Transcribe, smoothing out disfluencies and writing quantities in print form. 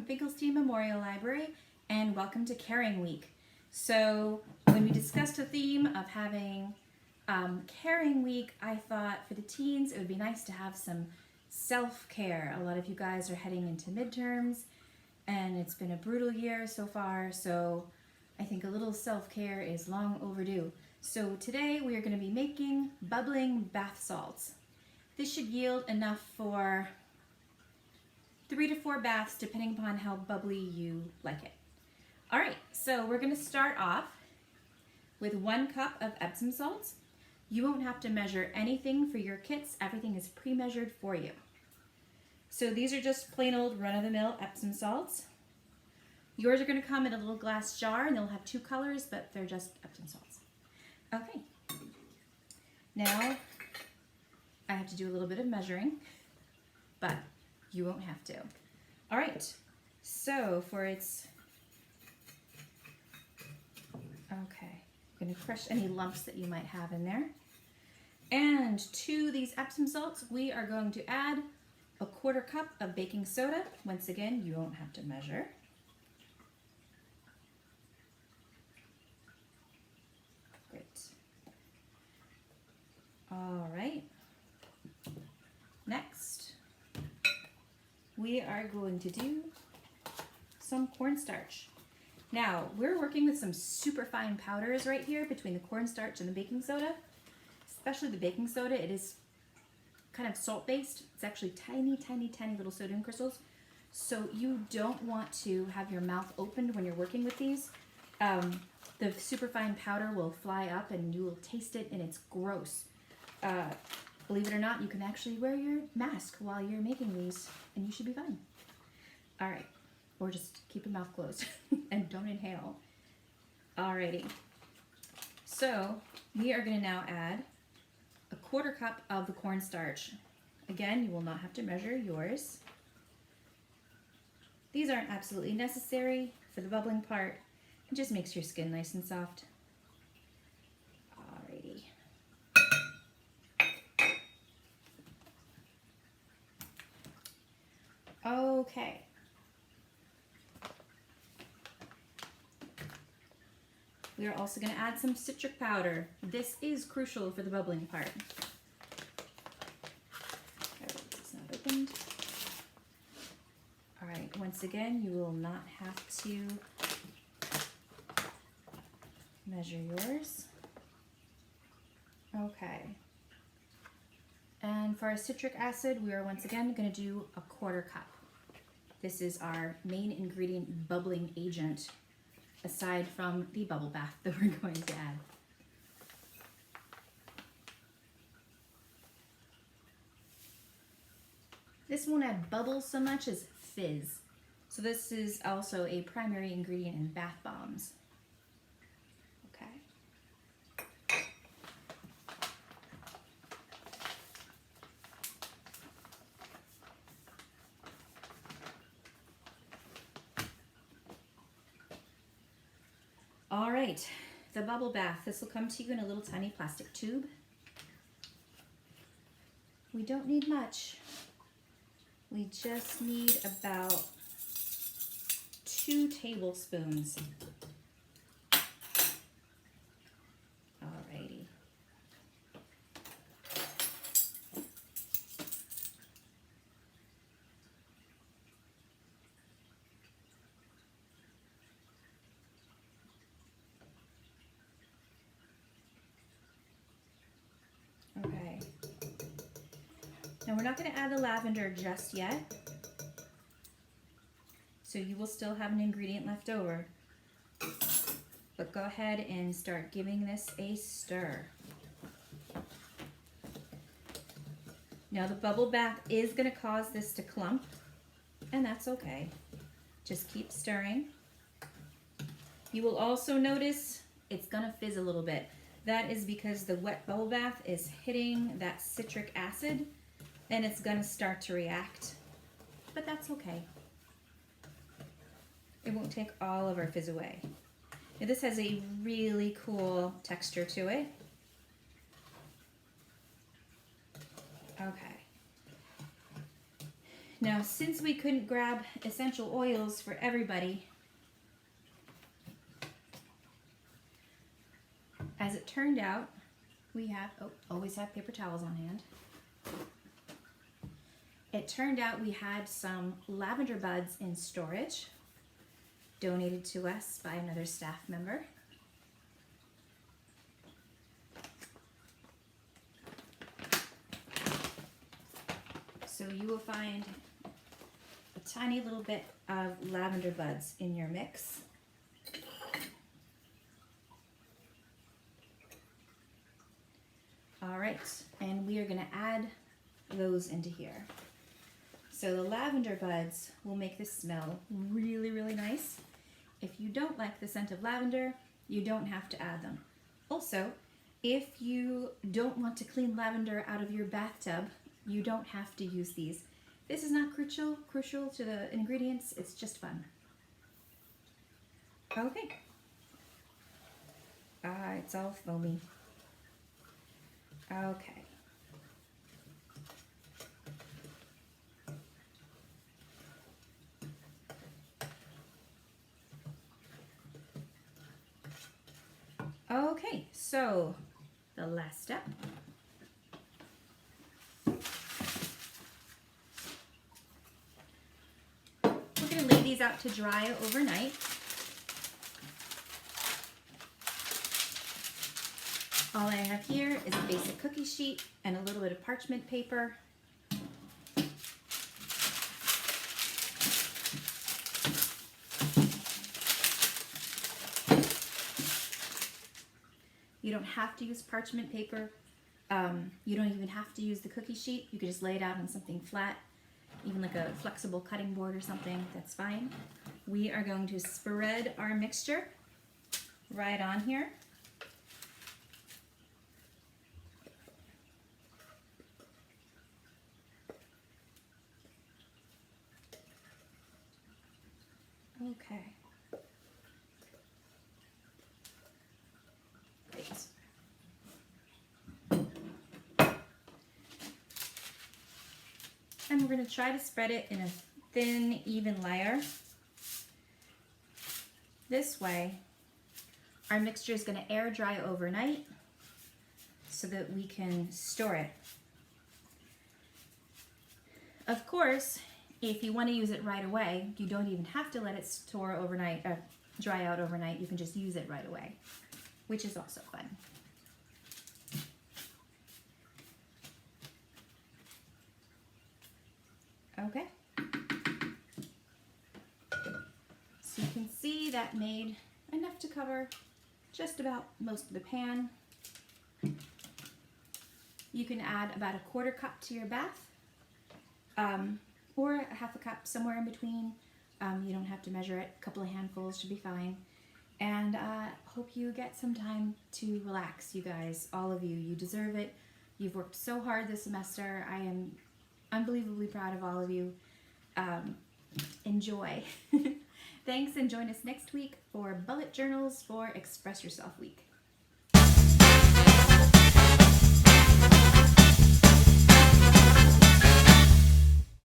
Finkelstein Memorial Library, and welcome to Caring Week. So when we discussed the theme of having Caring Week, I thought for the teens it would be nice to have some self-care. A lot of you guys are heading into midterms and it's been a brutal year so far, so I think a little self-care is long overdue. So today we are going to be making bubbling bath salts. This should yield enough for 3 to 4 baths depending upon how bubbly you like it. Alright, so we're going to start off with 1 cup of epsom salts. You won't have to measure anything for your kits. Everything is pre-measured for you. So these are just plain old run-of-the-mill Epsom salts. Yours are going to come in a little glass jar and they'll have 2 colors, but they're just Epsom salts. Okay. Now, I have to do a little bit of measuring, but you won't have to. All right, so for its, okay, I'm gonna crush any lumps that you might have in there. And to these Epsom salts, we are going to add a 1/4 cup of baking soda. Once again, you won't have to measure. Great. All right. Next, we are going to do some cornstarch. Now, we're working with some super fine powders right here between the cornstarch and the baking soda. Especially the baking soda, it is kind of salt-based. It's actually tiny, tiny, tiny little sodium crystals. So you don't want to have your mouth opened when you're working with these. The super fine powder will fly up and you will taste it and it's gross. Believe it or not, you can actually wear your mask while you're making these and you should be fine. All right, or just keep your mouth closed and don't inhale. Alrighty, so we are gonna now add a 1/4 cup of the cornstarch. Again, you will not have to measure yours. These aren't absolutely necessary for the bubbling part. It just makes your skin nice and soft. Alrighty. Okay. We are also going to add some citric powder. This is crucial for the bubbling part. It's not opened. All right, once again, you will not have to measure yours. Okay. And for our citric acid, we are once again going to do a 1/4 cup. This is our main ingredient bubbling agent, aside from the bubble bath that we're going to add. This won't add bubbles so much as fizz. So this is also a primary ingredient in bath bombs. Okay. All right, the bubble bath. This will come to you in a little tiny plastic tube. We don't need much. We just need about 2 tablespoons. Alrighty. Okay. Now we're not going to add the lavender just yet, so you will still have an ingredient left over. But go ahead and start giving this a stir. Now the bubble bath is going to cause this to clump, and that's okay. Just keep stirring. You will also notice it's going to fizz a little bit. That is because the wet bubble bath is hitting that citric acid and it's going to start to react, but that's okay. It won't take all of our fizz away. Now, this has a really cool texture to it. Okay. Now, since we couldn't grab essential oils for everybody, as it turned out, we have, always have paper towels on hand. It turned out we had some lavender buds in storage, donated to us by another staff member. So you will find a tiny little bit of lavender buds in your mix. All right, and we are going to add those into here. So the lavender buds will make this smell really, really nice. If you don't like the scent of lavender, you don't have to add them. Also, if you don't want to clean lavender out of your bathtub, you don't have to use these. This is not crucial to the ingredients, it's just fun. Okay. It's all foamy. Okay. Okay, so the last step. We're going to lay these out to dry overnight. All I have here is a basic cookie sheet and a little bit of parchment paper. You don't have to use parchment paper. You don't even have to use the cookie sheet. You could just lay it out on something flat, even like a flexible cutting board or something. That's fine. We are going to spread our mixture right on here. Okay. Great. And we're going to try to spread it in a thin, even layer. This way, our mixture is going to air dry overnight so that we can store it. Of course, if you want to use it right away, you don't even have to let it store overnight, dry out overnight. You can just use it right away, which is also fun. Okay. So you can see that made enough to cover just about most of the pan. You can add about a 1/4 cup to your bath. Or a 1/2 cup, somewhere in between. You don't have to measure it. A couple of handfuls should be fine. And hope you get some time to relax, you guys. All of you. You deserve it. You've worked so hard this semester. I am unbelievably proud of all of you. Enjoy. Thanks, and join us next week for Bullet Journals for Express Yourself Week.